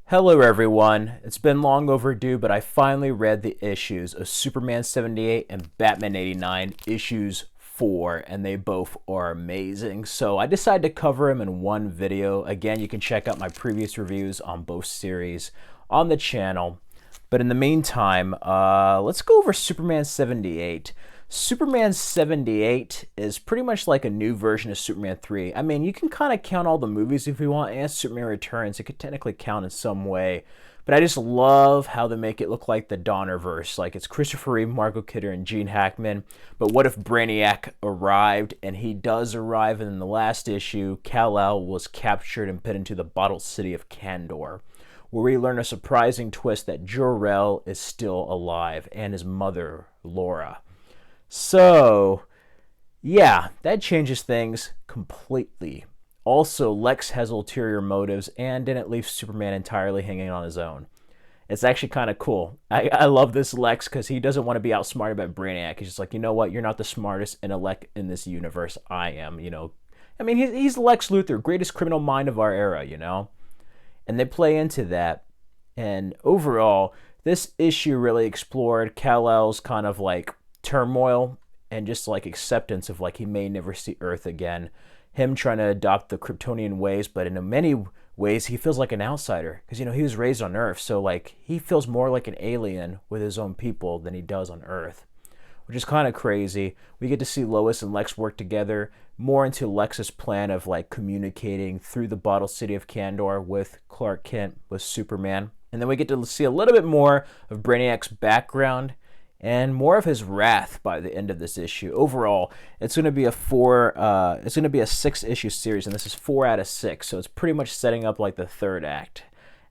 Hello everyone, it's been long overdue, but I finally read the issues of Superman 78 and Batman 89 issues 4, and they both are amazing. So I decided to cover them in one video. Again, you can check out my previous reviews on both series on the channel. But in the meantime, let's go over Superman 78. Superman 78 is pretty much like a new version of Superman 3. I mean, you can kind of count all the movies if you want, and Superman Returns. It could technically count in some way. But I just love how they make it look like the Donnerverse. Like it's Christopher Reeve, Margot Kidder, and Gene Hackman. But what if Brainiac arrived? And he does arrive, and in the last issue, Kal-El was captured and put into the bottled city of Kandor, where we learn a surprising twist that Jor-El is still alive, and his mother, Laura. So, yeah, that changes things completely. Also, Lex has ulterior motives and didn't leave Superman entirely hanging on his own. It's actually kind of cool. I love this Lex because he doesn't want to be outsmarted by Brainiac. He's just like, you know what? You're not the smartest intellect in this universe. I am, I mean, he's Lex Luthor, greatest criminal mind of our era. And they play into that. And overall, this issue really explored Kal-El's kind of like turmoil and just like acceptance of like he may never see Earth again. Him trying to adopt the Kryptonian ways, but in many ways he feels like an outsider because he was raised on Earth, so like he feels more like an alien with his own people than he does on Earth, which is kind of crazy. We get to see Lois and Lex work together more into Lex's plan of like communicating through the bottle city of Kandor with Clark Kent, with Superman. And then we get to see a little bit more of Brainiac's background and more of his wrath by the end of this issue. Overall, it's going to be a 6-issue series, and this is 4 out of 6, so it's pretty much setting up like the third act.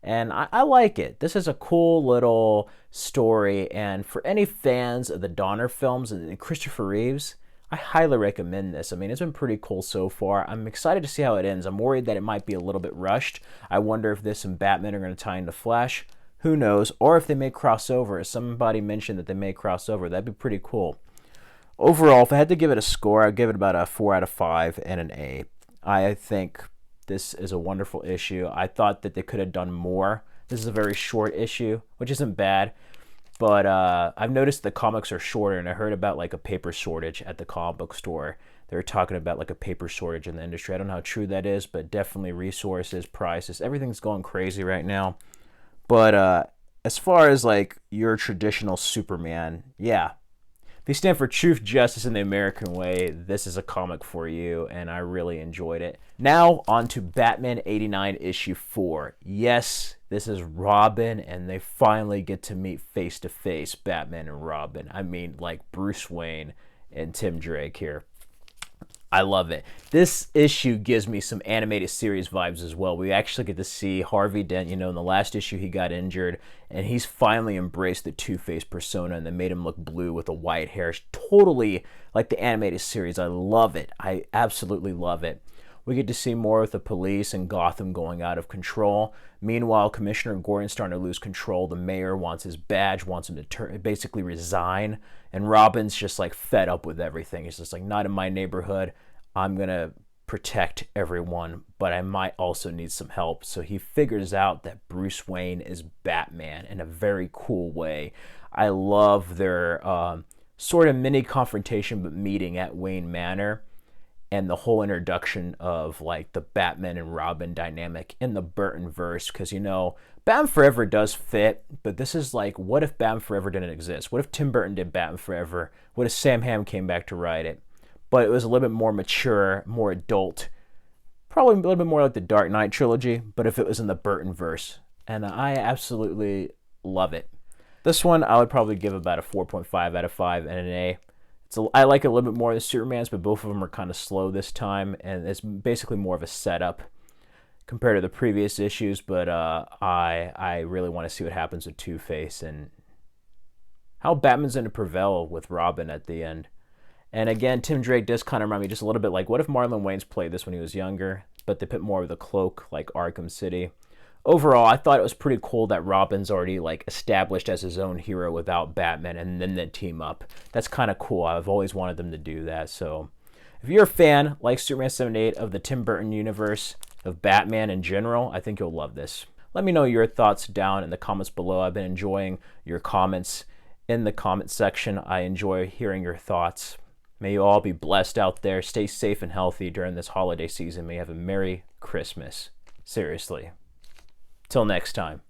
And I like it. This is a cool little story, and for any fans of the Donner films and Christopher Reeves, I highly recommend this. I mean, it's been pretty cool so far. I'm excited to see how it ends. I'm worried that it might be a little bit rushed. I wonder if this and Batman are going to tie into Flash. Who knows? Or if they may cross over. Somebody mentioned that they may cross over. That'd be pretty cool. Overall, if I had to give it a score, I'd give it about a 4 out of 5 and an A. I think this is a wonderful issue. I thought that they could have done more. This is a very short issue, which isn't bad. But I've noticed the comics are shorter, and I heard about like a paper shortage at the comic book store. They were talking about like a paper shortage in the industry. I don't know how true that is, but definitely resources, prices, everything's going crazy right now. But as far as like your traditional Superman, yeah. If you stand for truth, justice, and the American way, this is a comic for you, and I really enjoyed it. Now, on to Batman 89 issue 4. Yes, this is Robin, and they finally get to meet face-to-face, Batman and Robin. I mean, like Bruce Wayne and Tim Drake here. I love it. This issue gives me some animated series vibes as well. We actually get to see Harvey Dent. In the last issue he got injured, and he's finally embraced the Two-Face persona, and they made him look blue with the white hair. It's totally like the animated series. I love it. I absolutely love it. We get to see more of the police and Gotham going out of control. Meanwhile, Commissioner Gordon's starting to lose control. The mayor wants his badge, wants him to basically resign. And Robin's just like fed up with everything. He's just like, not in my neighborhood. I'm going to protect everyone, but I might also need some help. So he figures out that Bruce Wayne is Batman in a very cool way. I love their sort of mini confrontation but meeting at Wayne Manor, and the whole introduction of like the Batman and Robin dynamic in the Burton verse, because Batman Forever does fit, but this is like, what if Batman Forever didn't exist? What if Tim Burton did Batman Forever? What if Sam Hamm came back to write it? But it was a little bit more mature, more adult, probably a little bit more like the Dark Knight trilogy, but if it was in the Burton verse. And I absolutely love it. This one I would probably give about a 4.5 out of 5 and an A. I like it a little bit more than Superman's, but both of them are kind of slow this time, and it's basically more of a setup compared to the previous issues. But I really want to see what happens with Two-Face and how Batman's going to prevail with Robin at the end. And again, Tim Drake does kind of remind me just a little bit like, what if Marlon Wayans played this when he was younger, but they put more of the cloak like Arkham City. Overall, I thought it was pretty cool that Robin's already like established as his own hero without Batman, and then they team up. That's kind of cool. I've always wanted them to do that. So if you're a fan, like Superman 78, of the Tim Burton universe, of Batman in general, I think you'll love this. Let me know your thoughts down in the comments below. I've been enjoying your comments in the comment section. I enjoy hearing your thoughts. May you all be blessed out there. Stay safe and healthy during this holiday season. May you have a Merry Christmas. Seriously. Till next time.